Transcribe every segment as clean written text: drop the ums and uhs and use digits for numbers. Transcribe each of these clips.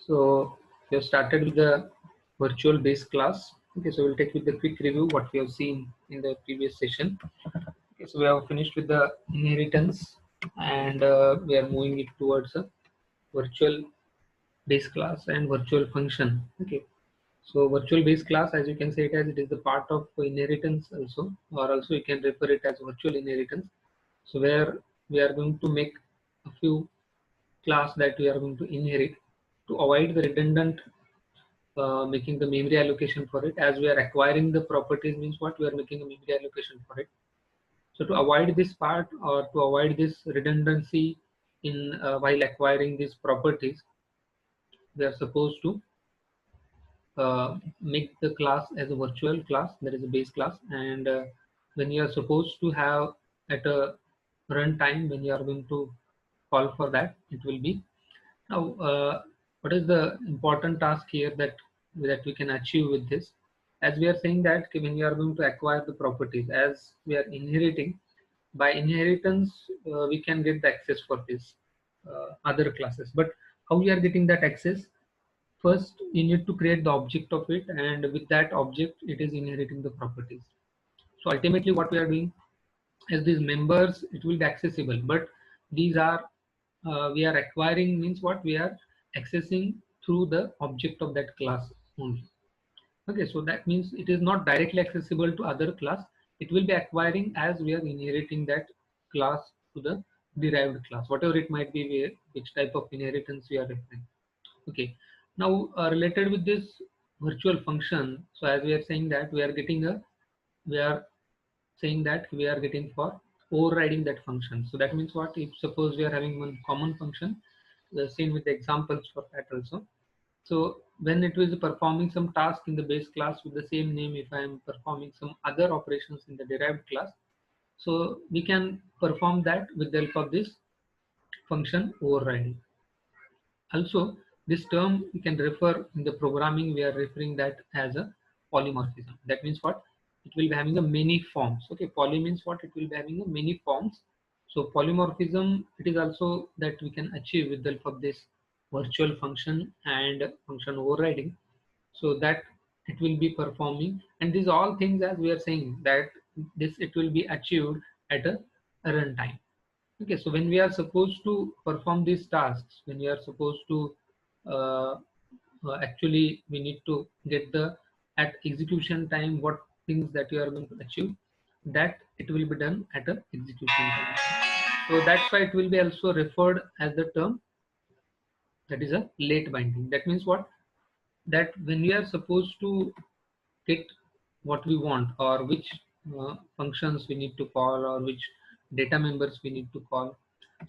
So we have started with the virtual base class. Okay, so we'll take with the quick review what we have seen in the previous session. Okay, so we have finished with the inheritance, and we are moving it towards a virtual base class and virtual function. Okay, so virtual base class, as you can say it as, it is the part of inheritance also, or also you can refer it as virtual inheritance. So where we are going to make a few class that we are going to inherit to avoid the redundant making the memory allocation for it. As we are acquiring the properties means what, we are making a memory allocation for it. So to avoid this part, or to avoid this redundancy in while acquiring these properties, we are supposed to make the class as a virtual class, that is a base class. And when you are supposed to have at a runtime, when you are going to call for that, it will be now. What is the important task here that we can achieve with this? As we are saying that when you are going to acquire the properties, as we are inheriting, by inheritance we can get the access for this other classes. But how we are getting that access? First, you need to create the object of it, and with that object, it is inheriting the properties. So ultimately, what we are doing, as these members, it will be accessible, but these are we are acquiring means what, we are accessing through the object of that class only. Okay, so that means it is not directly accessible to other class. It will be acquiring as we are inheriting that class to the derived class, whatever it might be, where which type of inheritance we are referring. Okay, now related with this virtual function, so as we are saying that we are getting a, we are saying that we are getting for overriding that function. So that means what, if suppose we are having one common function, we have seen with the examples for that also. So when it was performing some task in the base class with the same name, if I am performing some other operations in the derived class, so we can perform that with the help of this function overriding. Also, this term we can refer in the programming, we are referring that as a polymorphism. That means what? It will be having a many forms. Okay, poly means what? It will be having a many forms. So polymorphism, it is also that we can achieve with the help of this virtual function and function overriding, so that it will be performing. And these all things, as we are saying that this, it will be achieved at a runtime. Okay, so when we are supposed to perform these tasks, when we are supposed to uh, actually we need to get the at execution time what things that you are going to achieve, that it will be done at a execution time. So that's why it will be also referred as the term that is a late binding. That means what? That when we are supposed to get what we want, or which functions we need to call, or which data members we need to call,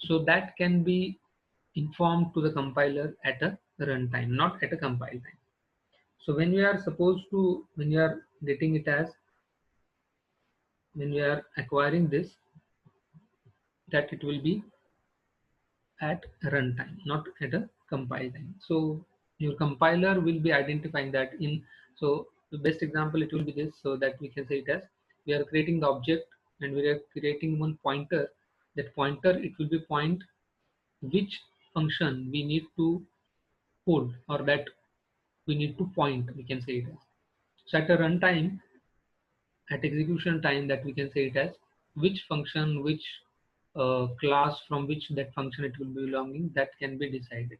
so that can be informed to the compiler at a runtime, not at a compile time. So when we are supposed to, when we are getting it as, when we are acquiring this, that it will be at runtime, not at a compile time. So your compiler will be identifying that in, so the best example it will be this, so that we can say it as, we are creating the object and we are creating one pointer. That pointer, it will be point which function we need to hold, or that we need to point, we can say it as. So at a runtime, at execution time, that we can say it as which function, which class from which that function it will be belonging, that can be decided.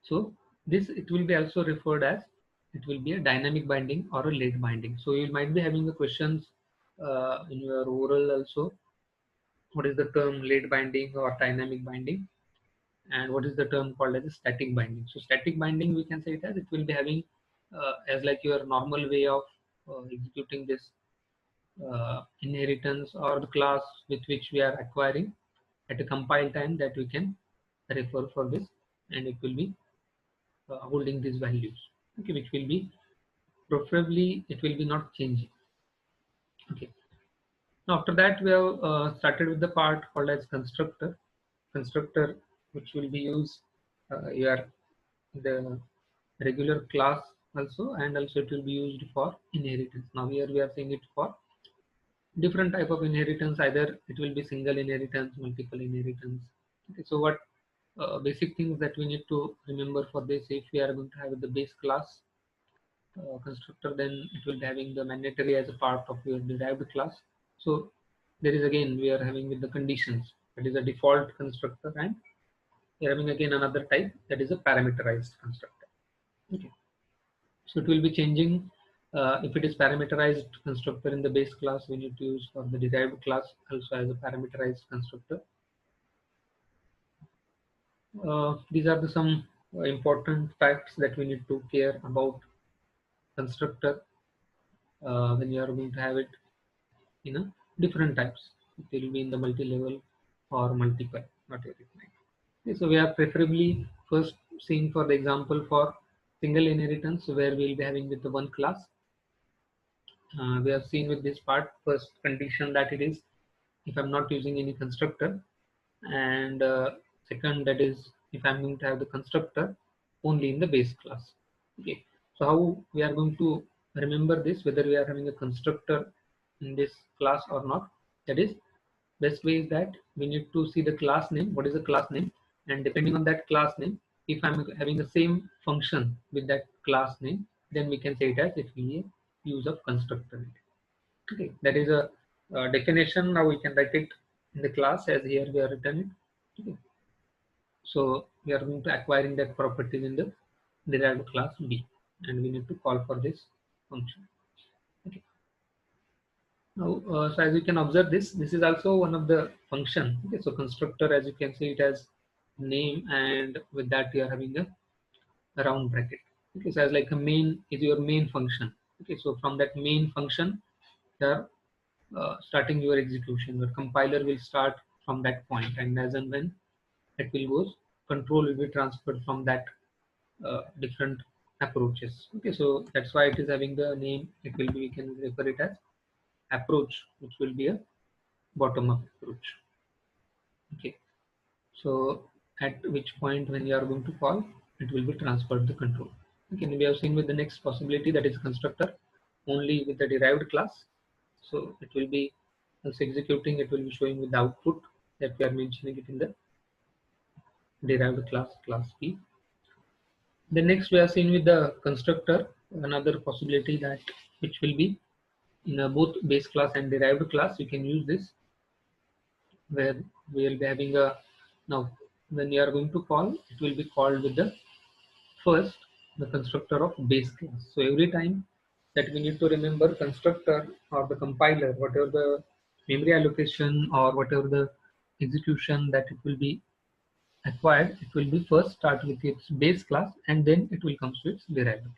So this, it will be also referred as, it will be a dynamic binding or a late binding. So you might be having the questions in your oral also, what is the term late binding or dynamic binding, and what is the term called as a static binding. So static binding, we can say it as, it will be having as like your normal way of executing this inheritance or the class with which we are acquiring at a compile time, that we can refer for this, and it will be holding these values, okay, which will be preferably, it will be not changing. Okay, now after that we have started with the part called as constructor, which will be used your the regular class also, and also it will be used for inheritance. Now here we are saying it for different type of inheritance, either it will be single inheritance, multiple inheritance. Okay, so what basic things that we need to remember for this: if we are going to have the base class constructor, then it will be having the mandatory as a part of your derived class. So there is again we are having with the conditions, that is a default constructor, and we are having again another type, that is a parameterized constructor. Okay. So it will be changing. If it is parameterized constructor in the base class, we need to use for the derived class also as a parameterized constructor. These are some important facts that we need to care about constructor when you are going to have it in a different types. It will be in the multi-level or multiple, not everything. Okay, so we are preferably first seeing for the example for single inheritance, where we will be having with the one class. We have seen with this part first condition that it is if I'm not using any constructor, and second, that is if I'm going to have the constructor only in the base class. Okay, so how we are going to remember this, whether we are having a constructor in this class or not? That is, best way is that we need to see the class name, what is the class name, and depending on that class name, if I'm having the same function with that class name, then we can say it as if we use of constructor. Okay, that is a definition. Now we can write it in the class as here we are written it. Okay. So we are going to acquiring that properties in the derived class B, and we need to call for this function. Okay. Now, so as you can observe, this is also one of the function. Okay, so constructor, as you can see, it has name, and with that you are having a round bracket. Okay, so as like a main is your main function. Okay, so from that main function, you are starting your execution. Your compiler will start from that point, and as and when it will goes, control will be transferred from that different approaches. Okay, so that's why it is having the name. It will be, we can refer it as approach, which will be a bottom-up approach. Okay, so at which point when you are going to call, it will be transferred the control. Okay, and we have seen with the next possibility, that is constructor only with the derived class. So it will be also executing, it will be showing with the output that we are mentioning it in the derived class B. The next we are seeing with the constructor, another possibility that which will be in both base class and derived class, you can use this, where we will be having a, now when you are going to call, it will be called with the first the constructor of base class. So every time that we need to remember constructor or the compiler, whatever the memory allocation or whatever the execution that it will be acquired, it will be first start with its base class, and then it will come to its derived.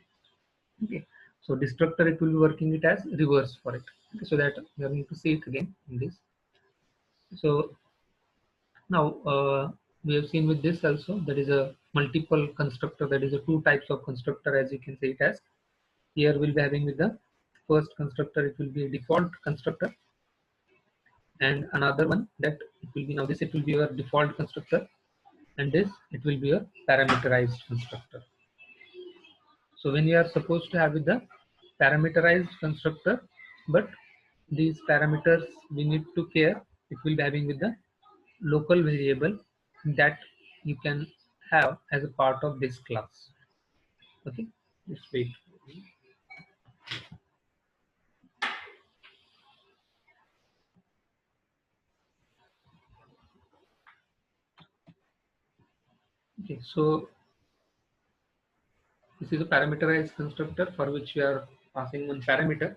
Okay, so destructor, it will be working it as reverse for it. Okay, so that we are going to see it again in this. So now we have seen with this also, there is a multiple constructor, that is a two types of constructor, as you can see it as. Here we'll be having with the first constructor, it will be a default constructor, and another one that it will be, now this it will be your default constructor, and this it will be a parameterized constructor. So when you are supposed to have with the parameterized constructor, but these parameters we need to care, it will be having with the local variable that you can have as a part of this class. Okay, just wait. Okay, so this is a parameterized constructor for which we are passing one parameter,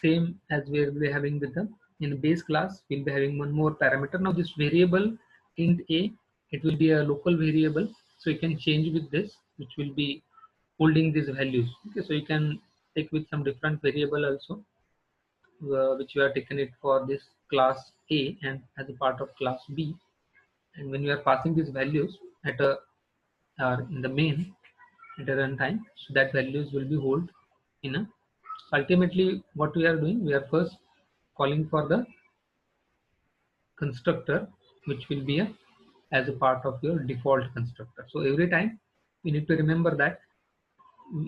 same as we will be having with them in base class. We'll be having one more parameter. Now this variable int a, it will be a local variable, so you can change with this, which will be holding these values. Okay, so you can take with some different variable also, which you are taken it for this class a and as a part of class b, and when you are passing these values at a in the main at a runtime, so that values will be hold in a. Ultimately what we are doing, we are first calling for the constructor, which will be as a part of your default constructor. So every time we need to remember that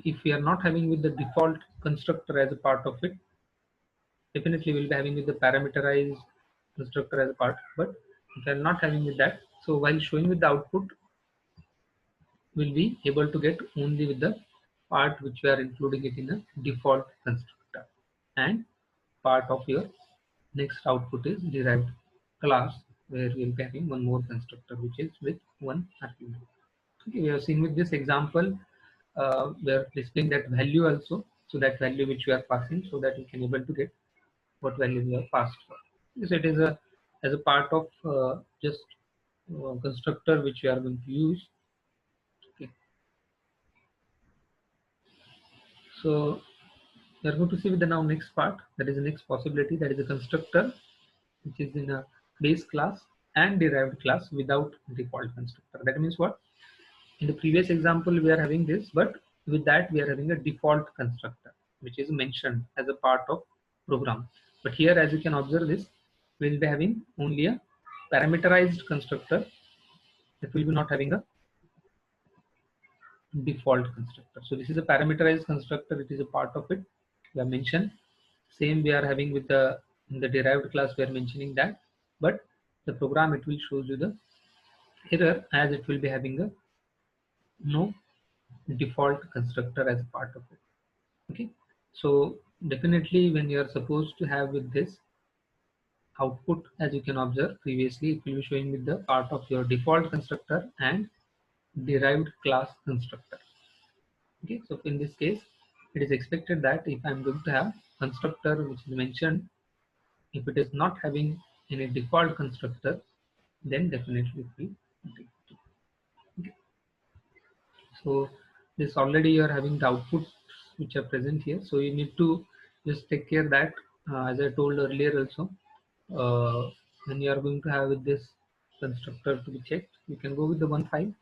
if we are not having with the default constructor as a part of it, definitely we'll be having with the parameterized constructor as a part, but if we are not having with that, So while showing with the output, we'll be able to get only with the part which we are including it in a default constructor, and part of your next output is derived class, where we'll be having one more constructor which is with one argument. Okay, we have seen with this example, we are displaying that value also, so that value which we are passing, so that we can able to get what value we have passed for. So it is a as a part of just constructor which we are going to use. Okay. So we are going to see with the now next part, that is the next possibility, that is a constructor which is in a base class and derived class without default constructor. That means what? In the previous example we are having this, but with that we are having a default constructor which is mentioned as a part of program. But here, as you can observe this, we will be having only a parameterized constructor that will be not having a default constructor. So this is a parameterized constructor, it is a part of it we have mentioned. Same we are having with the in the derived class we are mentioning that, but the program it will show you the error, as it will be having a no default constructor as part of it. Okay, so definitely when you are supposed to have with this output, as you can observe previously, it will be showing with the part of your default constructor and derived class constructor. Okay, so in this case it is expected that if I'm going to have constructor which is mentioned, if it is not having any default constructor, then definitely it will be. Okay. So this already you are having the outputs which are present here, so you need to just take care that as I told earlier also, when you are going to have with this constructor to be checked, you can go with the one file,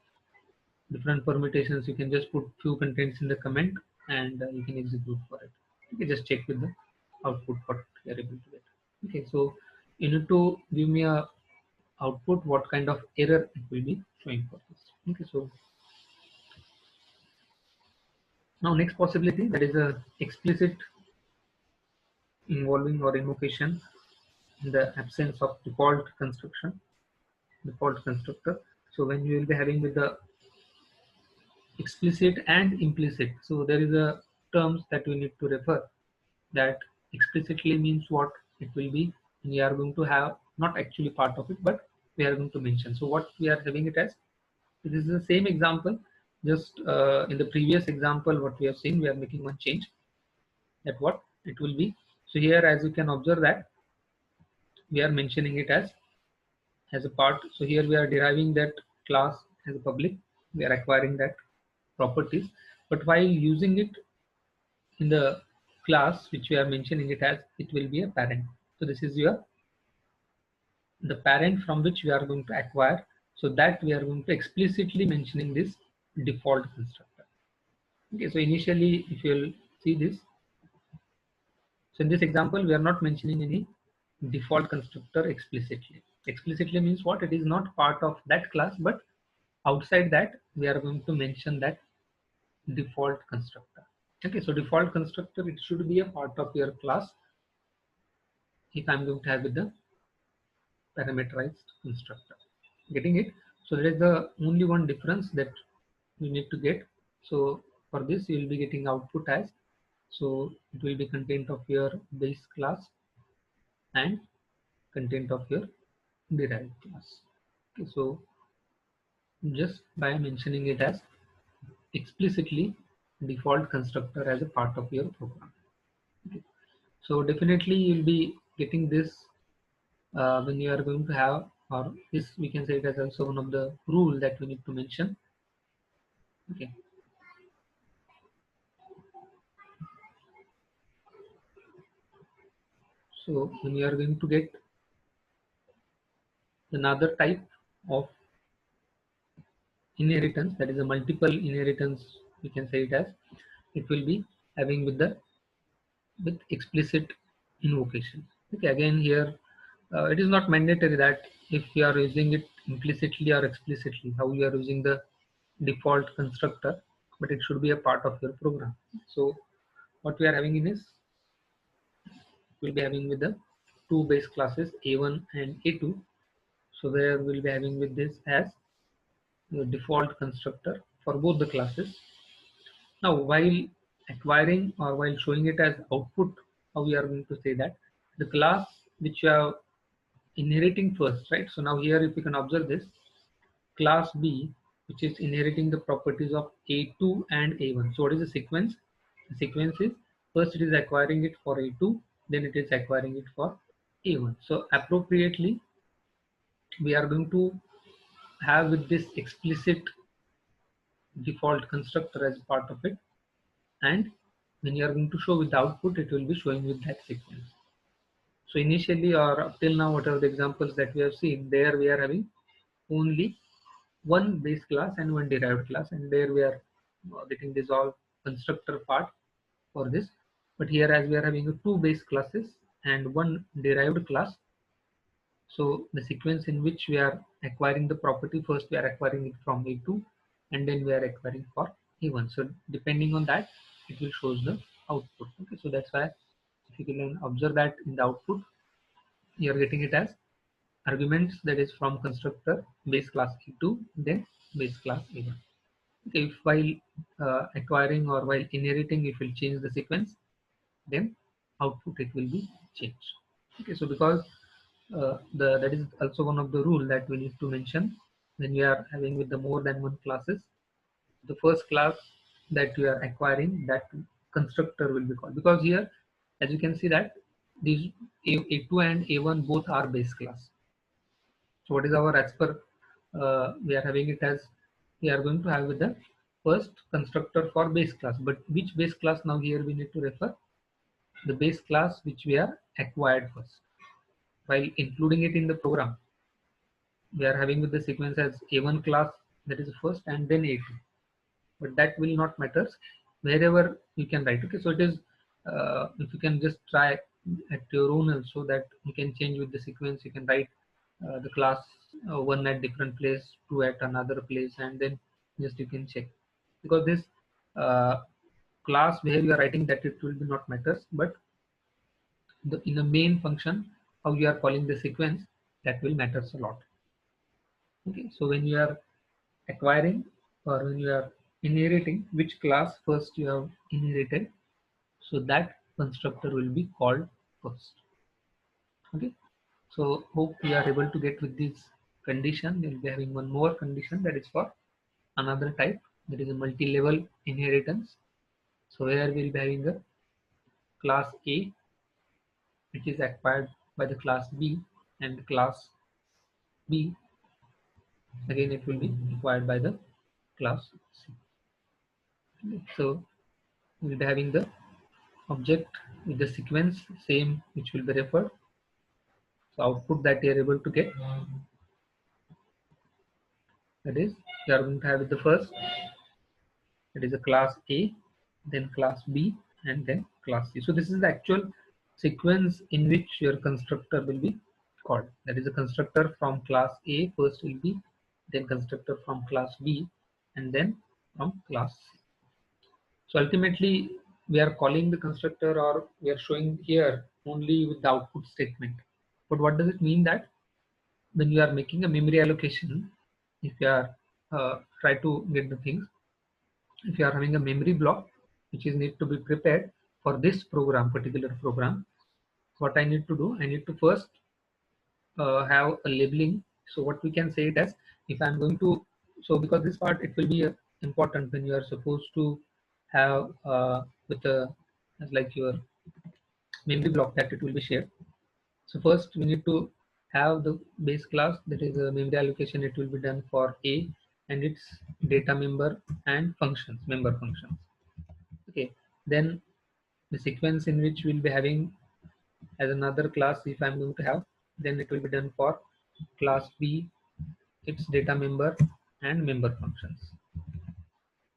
different permutations, you can just put few contents in the comment, and you can execute for it. You can just check with the output what you are able to get. Okay, so you need to give me a output what kind of error it will be showing for this. Okay, so now next possibility, that is a explicit involving or invocation in the absence of default constructor. So when you will be having with the explicit and implicit, so there is a terms that we need to refer, that explicitly means what it will be, and we are going to have not actually part of it, but we are going to mention. So what we are having it as, this is the same example, just in the previous example what we have seen, we are making one change, that what it will be. So here, as you can observe that we are mentioning it as a part. So here we are deriving that class as a public, we are acquiring that properties, but while using it in the class which we are mentioning it as, it will be a parent. So this is your the parent from which we are going to acquire, so that we are going to explicitly mentioning this default constructor. Okay, so initially if you will see this, so in this example we are not mentioning any default constructor explicitly. Explicitly means what? It is not part of that class, but outside that we are going to mention that default constructor. Okay, so default constructor, it should be a part of your class if I'm going to have with the parameterized constructor. Getting it? So there is the only one difference that you need to get. So for this you will be getting output as, so it will be content of your base class and content of your derived class. Okay, so just by mentioning it as explicitly default constructor as a part of your program. Okay. So definitely you'll be getting this when you are going to have, or this we can say it as also one of the rule that we need to mention. Okay. So when you are going to get another type of inheritance, that is a multiple inheritance, we can say it as, it will be having with explicit invocation. Okay, again here it is not mandatory that if you are using it implicitly or explicitly, how you are using the default constructor, but it should be a part of your program. So what we are having in is, we'll be having with the two base classes A1 and A2. So where we'll be having with this as the default constructor for both the classes. Now, while acquiring or while showing it as output, how we are going to say that the class which you are inheriting first, right? So now here, if you can observe this, class B, which is inheriting the properties of A2 and A1. So what is the sequence? The sequence is first it is acquiring it for A2, then it is acquiring it for A1. So appropriately, we are going to have with this explicit default constructor as part of it, and when you are going to show with the output, it will be showing with that sequence. So initially or up till now, whatever the examples that we have seen, there we are having only one base class and one derived class, and there we are getting this all constructor part for this. But here, as we are having two base classes and one derived class, so the sequence in which we are acquiring the property, first we are acquiring it from A2 and then we are acquiring for A1. So depending on that, it will shows the output. Okay, so that's why if you can observe that in the output, you are getting it as arguments, that is from constructor base class A2, then base class A1. Okay, if while acquiring or while inheriting, if you change the sequence, then output it will be changed. Okay, so because that is also one of the rule that we need to mention when we are having with the more than one classes. The first class that you are acquiring, that constructor will be called, because here, as you can see that these A2 and A1 both are base class. So what is our, as per we are having it as, we are going to have with the first constructor for base class, but which base class now here we need to refer the base class which we are acquired first. While including it in the program, we are having with the sequence as A1 class, that is first, and then A2. But that will not matter wherever you can write. Okay, so it is if you can just try at your own also, that you can change with the sequence. You can write the class one at different place, two at another place, and then just you can check, because this uh, class where you are writing, that it will be not matters, but in the main function how you are calling the sequence, that will matters a lot. Okay, so when you are acquiring or when you are inheriting, which class first you have inherited, so that constructor will be called first. Okay, so hope we are able to get with this condition. We'll be having one more condition, that is for another type, that is a multi-level inheritance. So where we'll be having a class A which is acquired by the class B, and class B again it will be acquired by the class C. So we'll be having the object with the sequence same which will be referred. So output that you are able to get, that is you are going to have the first, that is a class A, then class B, and then class C. So this is the actual sequence in which your constructor will be called. That is a constructor from class A first will be, then constructor from class B, and then from class C. So ultimately we are calling the constructor, or we are showing here only with the output statement. But what does it mean? That when you are making a memory allocation, if you are try to get the things, if you are having a memory block which is need to be prepared for this program, particular program, what I need to do, I need to first have a labeling. So what we can say it as, if I'm going to, so because this part it will be important when you are supposed to have with a, like your memory block, that it will be shared. So first we need to have the base class, that is a memory allocation. It will be done for A and its data member and functions, member functions. Okay, then the sequence in which we'll be having as another class, if I'm going to have, then it will be done for class B, its data member and member functions.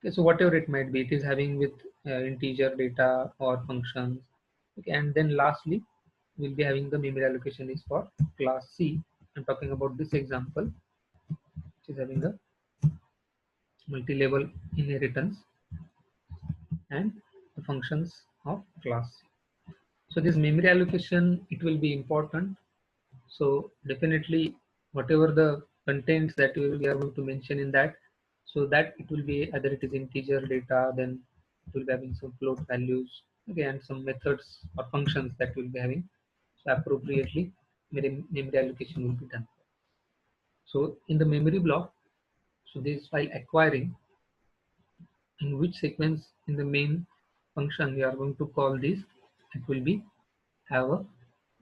Okay, so whatever it might be, it is having with integer data or functions. Okay, and then lastly we'll be having the memory allocation is for class C. I'm talking about this example, which is having a multi-level inheritance and the functions of class C. So this memory allocation, it will be important. So definitely whatever the contents that we are going to mention in that, so that it will be either it is integer data, then it will be having some float values, okay, and some methods or functions that will be having. So appropriately memory allocation will be done. So in the memory block, so this file acquiring, in which sequence in the main function we are going to call this, it will be have a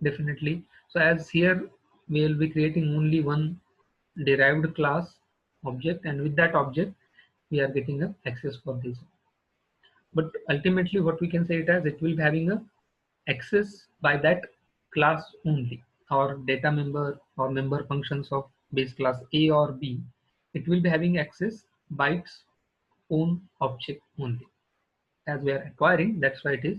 definitely. So as here we will be creating only one derived class object, and with that object we are getting a access for this. But ultimately what we can say it as, it will be having a access by that class only, or data member or member functions of base class A or B, it will be having access by its own object only. As we are acquiring, that's why it is,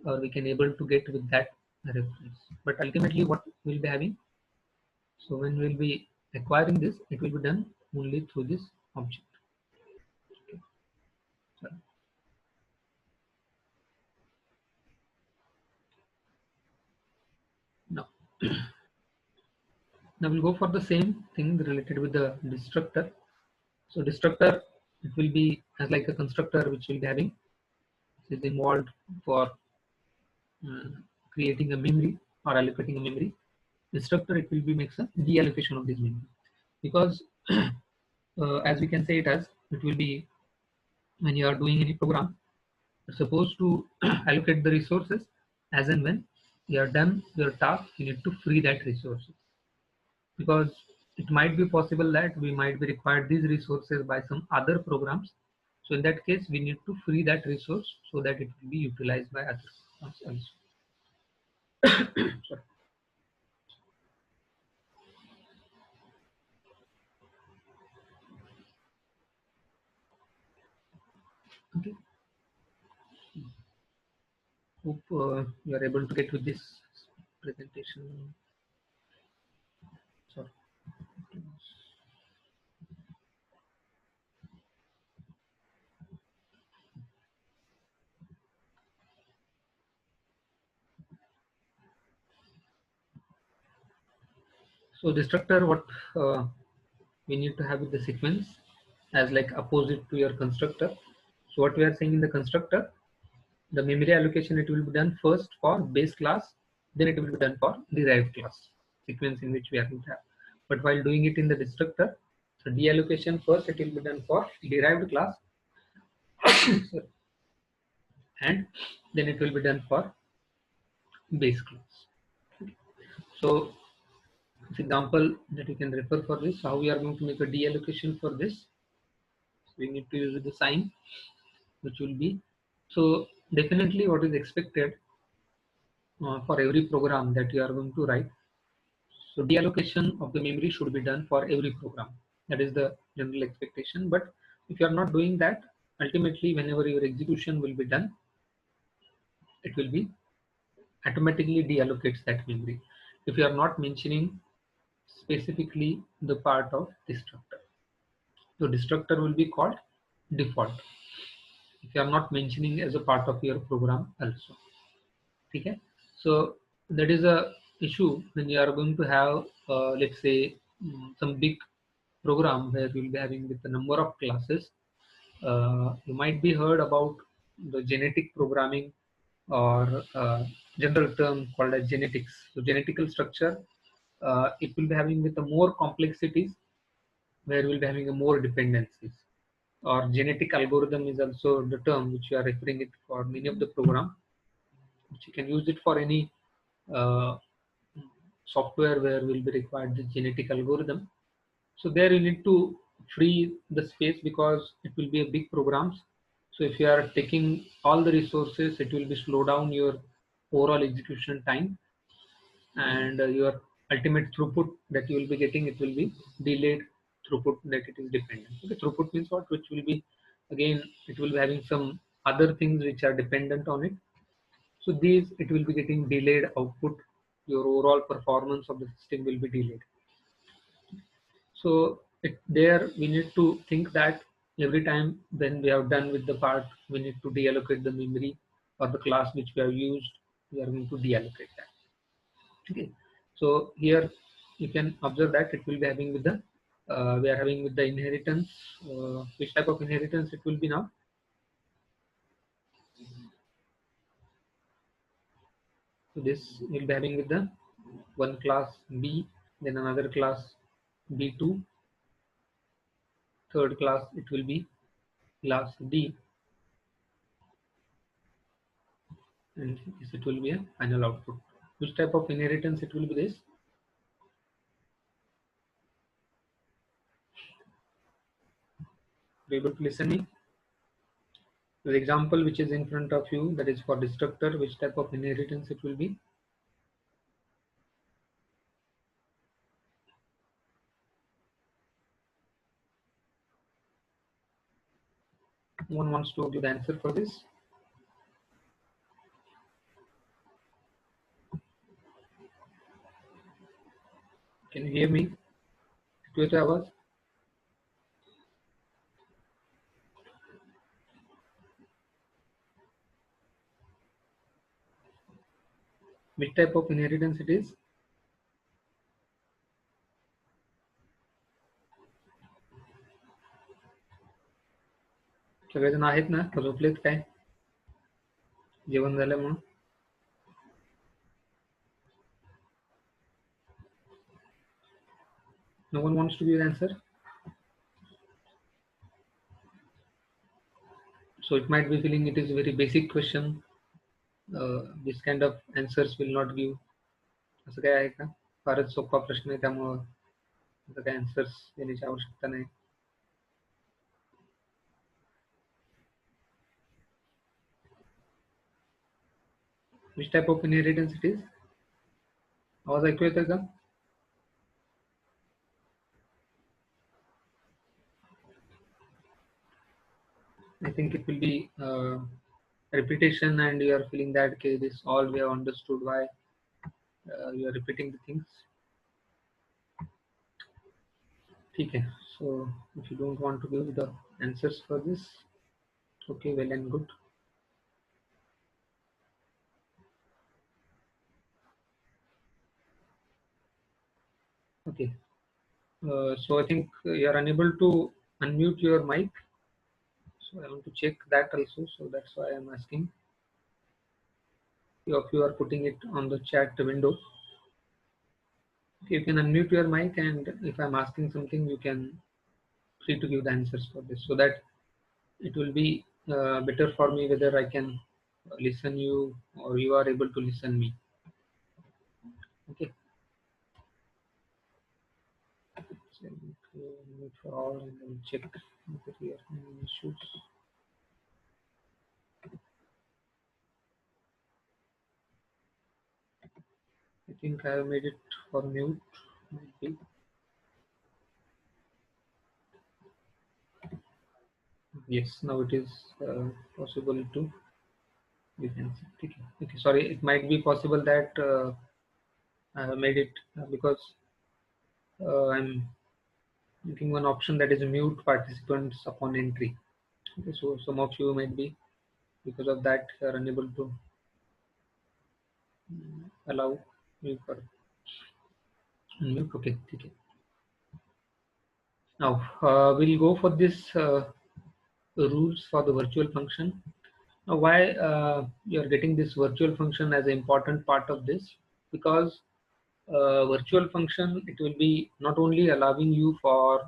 or we can able to get with that reference. But ultimately what we'll be having, so when we'll be acquiring this, it will be done only through this object. Okay. So now, now we'll go for the same thing related with the destructor. So destructor, it will be as like a constructor which will be having, is involved for uh, creating a memory or allocating a memory. Destructor, it will be makes a deallocation of this memory, because as we can say it as, it will be when you are doing any program, you're supposed to allocate the resources as and when you are done your task, you need to free that resources, because it might be possible that we might be required these resources by some other programs. So in that case we need to free that resource so that it will be utilized by others also. Sorry. Okay. Hope you are able to get with this presentation. Sorry. So destructor, what we need to have with the sequence as like opposite to your constructor. So what we are saying in the constructor, the memory allocation, it will be done first for base class, then it will be done for derived class, sequence in which we are going to have. But while doing it in the destructor, so deallocation first it will be done for derived class and then it will be done for base class. So example that you can refer for this, how we are going to make a deallocation for this. So we need to use the sign, which will be, so definitely what is expected for every program that you are going to write. So deallocation of the memory should be done for every program. That is the general expectation. But if you are not doing that, ultimately whenever your execution will be done, it will be automatically deallocates that memory if you are not mentioning specifically the part of destructor. So destructor will be called default if you are not mentioning as a part of your program also. Okay. So that is a issue when you are going to have let's say some big program where you will be having with a number of classes. You might be heard about the genetic programming, or general term called as genetics. So genetical structure, it will be having with the more complexities where we'll be having a more dependencies. Or genetic algorithm is also the term which you are referring it for many of the program, which you can use it for any uh, software where will be required the genetic algorithm. So there you need to free the space because it will be a big programs. So if you are taking all the resources, it will be slow down your overall execution time, and your ultimate throughput that you will be getting, it will be delayed throughput that it is dependent. Okay, throughput means what? Which will be, again, it will be having some other things which are dependent on it. So these, it will be getting delayed output. Your overall performance of the system will be delayed. So there we need to think that every time when we have done with the part, we need to deallocate the memory or the class which we have used. We are going to deallocate that. Okay. So here you can observe that it will be having with the we are having with the inheritance. Which type of inheritance it will be now? So this will be having with the one class B, then another class B2, third class it will be class D, and this it will be a final output. Which type of inheritance it will be this? Be able to listen me? The example which is in front of you, that is for destructor, which type of inheritance it will be? No one wants to give the answer for this. Can you hear me? Twitter hours. Which type of inheritance it is? सगळेजण आहेत ना? झोपलेत काय? जेवण झालं म्हणून? No one wants to give the answer. So it might be feeling it is a very basic question. This kind of answers will not give. असं काय आहे का? फारच सोपा प्रश्न आहे त्यामुळं असं काय answers देण्याची आवश्यकता नाही. Which type of inheritance it is? आवाज ऐकू येतोय का? I think it will be repetition, and you are feeling that okay, this all we have understood why you are repeating the things. Okay, so if you don't want to give the answers for this, okay, well and good. Okay, so I think you are unable to unmute your mic. So I want to check that also. So that's why I'm asking. Few of you are putting it on the chat window. You can unmute your mic, and if I'm asking something, you can free to give the answers for this, so that it will be better for me whether I can listen you or you are able to listen me. Okay. So mute for all and then check if we have any issues. I think I have made it for mute. Might be. Yes, now it is possible to. You can see. Okay. Okay. Sorry, it might be possible that I have made it because I'm looking one option that is mute participants upon entry. Okay, so some of you might be because of that you are unable to allow me for unmute. Okay, okay. Now we'll go for this rules for the virtual function. Now, why you are getting this virtual function as an important part of this? Because virtual function, it will be not only allowing you for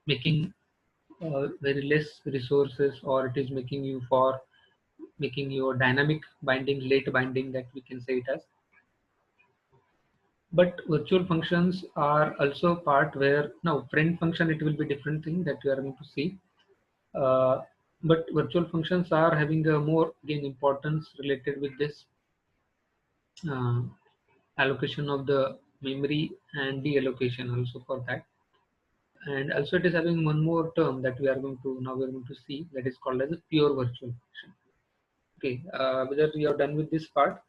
making very less resources, or it is making you for making your dynamic binding, late binding, that we can say it as. But virtual functions are also part where now friend function, it will be different thing that you are going to see. But virtual functions are having a more again importance related with this uh, allocation of the memory and deallocation also for that. And also it is having one more term that we are going to now we are going to see, that is called as a pure virtual function. Okay, whether you are done with this part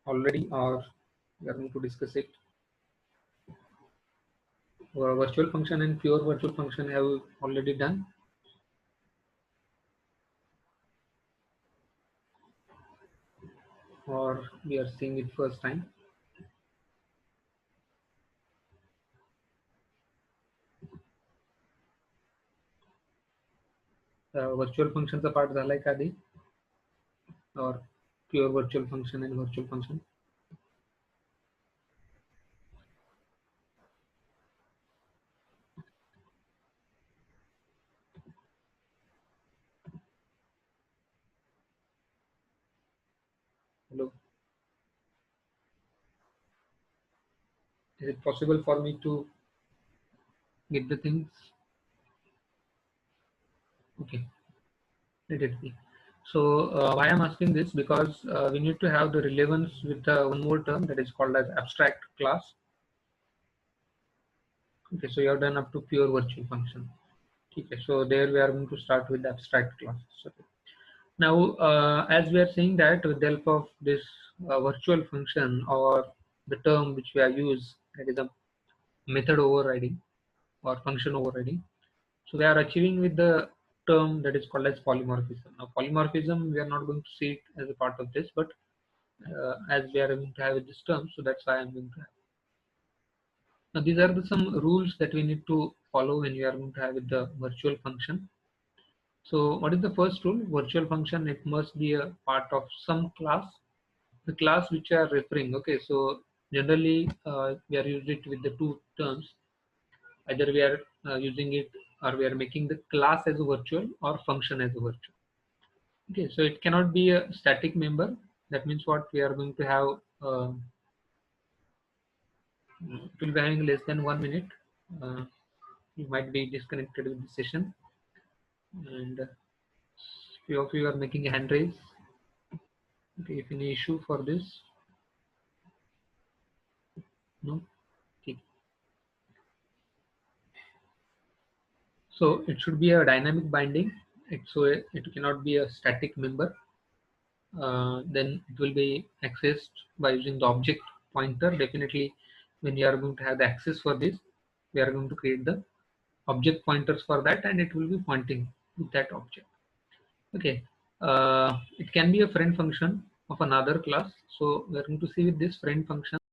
already or we are going to discuss it. Virtual function and pure virtual function have already done, or we are seeing it first time. virtual functionचा part झालाय का आधी, or pure virtual function and virtual function? Hello, is it possible for me to get the things? Okay, let it be. So why I'm asking this, because we need to have the relevance with one more term that is called as abstract class. Okay, so you have done up to pure virtual function. Okay, so there we are going to start with abstract classes. Okay. Now, as we are saying that with the help of this virtual function, or the term which we are used, that is a method overriding or function overriding. So we are achieving with the term that is called as polymorphism. Now, polymorphism, we are not going to see it as a part of this, but as we are going to have this term, so that's why I'm going to have. Now, these are some rules that we need to follow when you are going to have with the virtual function. So what is the first rule? Virtual function, it must be a part of some class, the class which are referring. Okay, so generally we are using it with the two terms. Either we are using it, or we are making the class as a virtual or function as a virtual. Okay, so it cannot be a static member. That means what we are going to have, it will be having less than 1 minute. You might be disconnected with the session, and few of you are making a hand raise. Okay, if any issue for this, no. Okay. So it should be a dynamic binding. It cannot be a static member. Then it will be accessed by using the object pointer. Definitely, when you are going to have the access for this, we are going to create the object pointers for that, and it will be pointing with that object. Okay. It can be a friend function of another class. So we are going to see with this friend function.